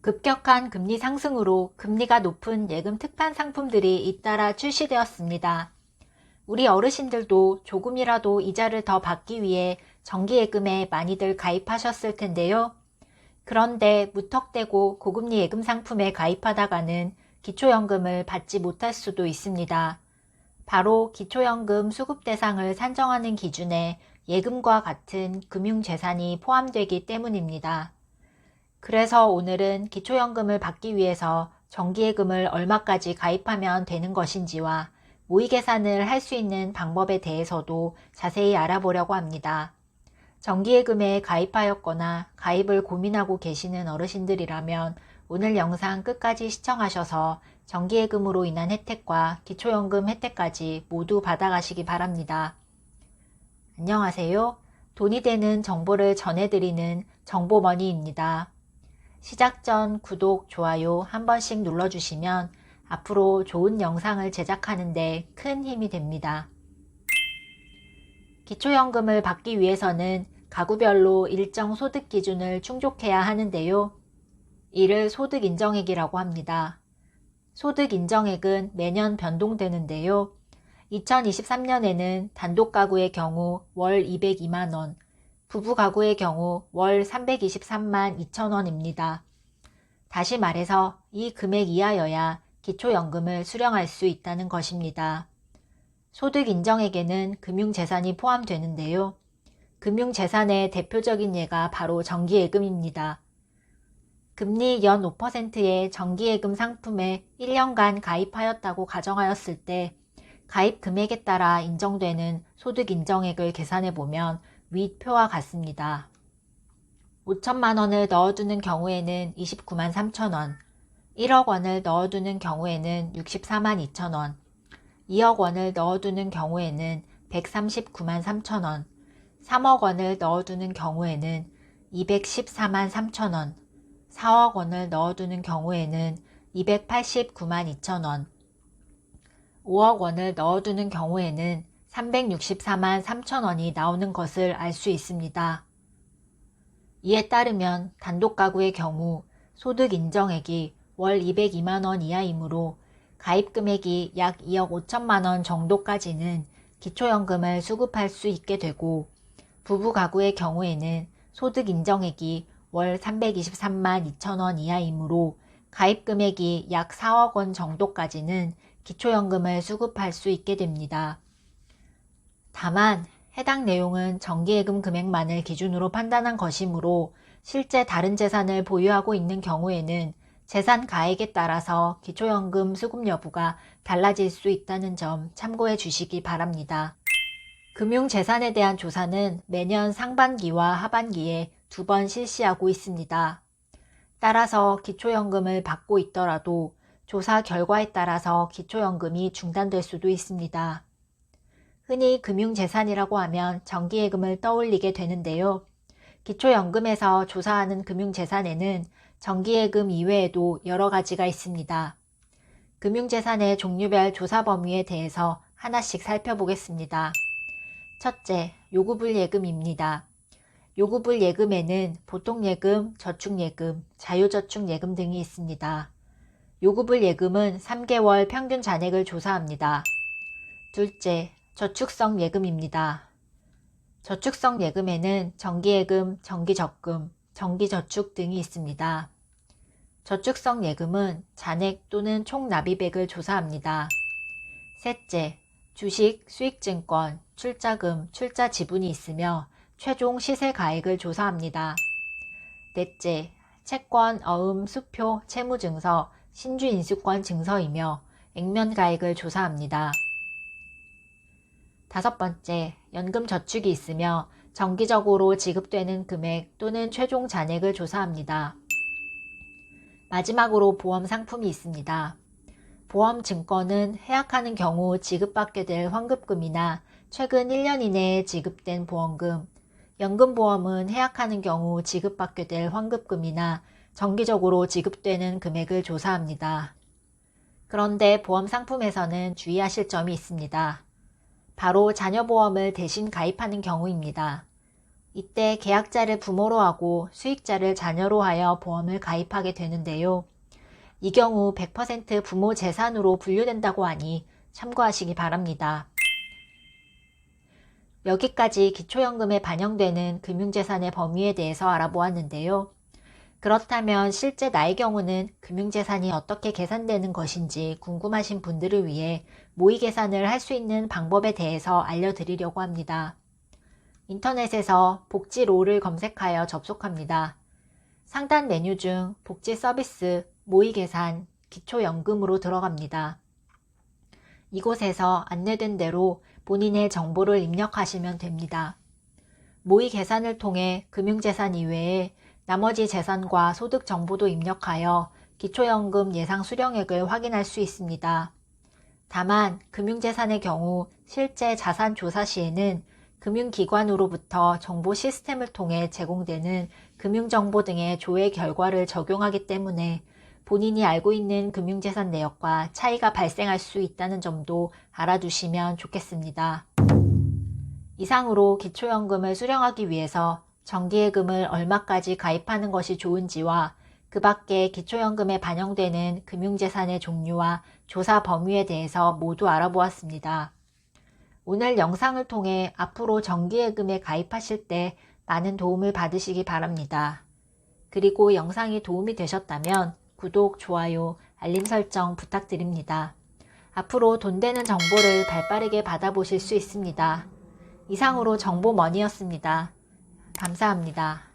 급격한 금리 상승으로 금리가 높은 예금 특판 상품들이 잇따라 출시되었습니다. 우리 어르신들도 조금이라도 이자를 더 받기 위해 정기예금에 많이들 가입하셨을 텐데요. 그런데 무턱대고 고금리 예금 상품에 가입하다가는 기초연금을 받지 못할 수도 있습니다. 바로 기초연금 수급 대상을 산정하는 기준에 예금과 같은 금융재산이 포함되기 때문입니다. 그래서 오늘은 기초연금을 받기 위해서 정기예금을 얼마까지 가입하면 되는 것인지와 모의계산을 할 수 있는 방법에 대해서도 자세히 알아보려고 합니다. 정기예금에 가입하였거나 가입을 고민하고 계시는 어르신들이라면 오늘 영상 끝까지 시청하셔서 정기예금으로 인한 혜택과 기초연금 혜택까지 모두 받아가시기 바랍니다. 안녕하세요. 돈이 되는 정보를 전해드리는 정보머니입니다. 시작 전 구독, 좋아요 한 번씩 눌러주시면 앞으로 좋은 영상을 제작하는 데 큰 힘이 됩니다. 기초연금을 받기 위해서는 가구별로 일정 소득 기준을 충족해야 하는데요. 이를 소득인정액이라고 합니다. 소득인정액은 매년 변동되는데요. 2023년에는 단독가구의 경우 월 202만원, 부부가구의 경우 월 323만 2천원입니다. 다시 말해서 이 금액 이하여야 기초연금을 수령할 수 있다는 것입니다. 소득인정액에는 금융재산이 포함되는데요. 금융재산의 대표적인 예가 바로 정기예금입니다. 금리 연 5%의 정기예금 상품에 1년간 가입하였다고 가정하였을 때 가입 금액에 따라 인정되는 소득인정액을 계산해보면 윗 표와 같습니다. 5천만 원을 넣어두는 경우에는 29만 3천원, 1억 원을 넣어두는 경우에는 64만 2천원, 2억 원을 넣어두는 경우에는 139만 3천원, 3억 원을 넣어두는 경우에는 214만 3천원, 4억 원을 넣어두는 경우에는 289만 2천원, 5억 원을 넣어두는 경우에는 364만 3천원이 나오는 것을 알 수 있습니다. 이에 따르면 단독가구의 경우 소득인정액이 월 202만원 이하이므로 가입금액이 약 2억 5천만원 정도까지는 기초연금을 수급할 수 있게 되고, 부부가구의 경우에는 소득인정액이 월 323만 2천원 이하이므로 가입금액이 약 4억 원 정도까지는 기초연금을 수급할 수 있게 됩니다. 다만 해당 내용은 정기예금 금액만을 기준으로 판단한 것이므로 실제 다른 재산을 보유하고 있는 경우에는 재산 가액에 따라서 기초연금 수급 여부가 달라질 수 있다는 점 참고해 주시기 바랍니다. 금융재산에 대한 조사는 매년 상반기와 하반기에 2번 실시하고 있습니다. 따라서 기초연금을 받고 있더라도 조사 결과에 따라서 기초연금이 중단될 수도 있습니다. 흔히 금융재산이라고 하면 정기예금을 떠올리게 되는데요. 기초연금에서 조사하는 금융재산에는 정기예금 이외에도 여러 가지가 있습니다. 금융재산의 종류별 조사 범위에 대해서 하나씩 살펴보겠습니다. 첫째, 요구불 예금입니다. 요구불 예금에는 보통예금, 저축예금, 자유저축예금 등이 있습니다. 요구불 예금은 3개월 평균 잔액을 조사합니다. 둘째, 저축성 예금입니다. 저축성 예금에는 정기예금, 정기적금, 정기저축 등이 있습니다. 저축성 예금은 잔액 또는 총납입액을 조사합니다. 셋째, 주식, 수익증권, 출자금, 출자 지분이 있으며 최종 시세가액을 조사합니다. 넷째, 채권, 어음, 수표, 채무증서, 신주인수권 증서이며 액면가액을 조사합니다. 다섯 번째, 연금저축이 있으며 정기적으로 지급되는 금액 또는 최종 잔액을 조사합니다. 마지막으로 보험상품이 있습니다. 보험증권은 해약하는 경우 지급받게 될 환급금이나 최근 1년 이내에 지급된 보험금, 연금보험은 해약하는 경우 지급받게 될 환급금이나 정기적으로 지급되는 금액을 조사합니다. 그런데 보험상품에서는 주의하실 점이 있습니다. 바로 자녀보험을 대신 가입하는 경우입니다. 이때 계약자를 부모로 하고 수익자를 자녀로 하여 보험을 가입하게 되는데요. 이 경우 100% 부모 재산으로 분류된다고 하니 참고하시기 바랍니다. 여기까지 기초연금에 반영되는 금융재산의 범위에 대해서 알아보았는데요. 그렇다면 실제 나의 경우는 금융재산이 어떻게 계산되는 것인지 궁금하신 분들을 위해 모의계산을 할 수 있는 방법에 대해서 알려드리려고 합니다. 인터넷에서 복지로를 검색하여 접속합니다. 상단 메뉴 중 복지 서비스, 모의계산, 기초연금으로 들어갑니다. 이곳에서 안내된 대로 본인의 정보를 입력하시면 됩니다. 모의계산을 통해 금융재산 이외에 나머지 재산과 소득 정보도 입력하여 기초연금 예상 수령액을 확인할 수 있습니다. 다만 금융재산의 경우 실제 자산 조사 시에는 금융기관으로부터 정보 시스템을 통해 제공되는 금융정보 등의 조회 결과를 적용하기 때문에 본인이 알고 있는 금융재산 내역과 차이가 발생할 수 있다는 점도 알아두시면 좋겠습니다. 이상으로 기초연금을 수령하기 위해서 정기예금을 얼마까지 가입하는 것이 좋은지와 그 밖에 기초연금에 반영되는 금융재산의 종류와 조사 범위에 대해서 모두 알아보았습니다. 오늘 영상을 통해 앞으로 정기예금에 가입하실 때 많은 도움을 받으시기 바랍니다. 그리고 영상이 도움이 되셨다면 구독, 좋아요, 알림 설정 부탁드립니다. 앞으로 돈 되는 정보를 발빠르게 받아보실 수 있습니다. 이상으로 정보머니였습니다. 감사합니다.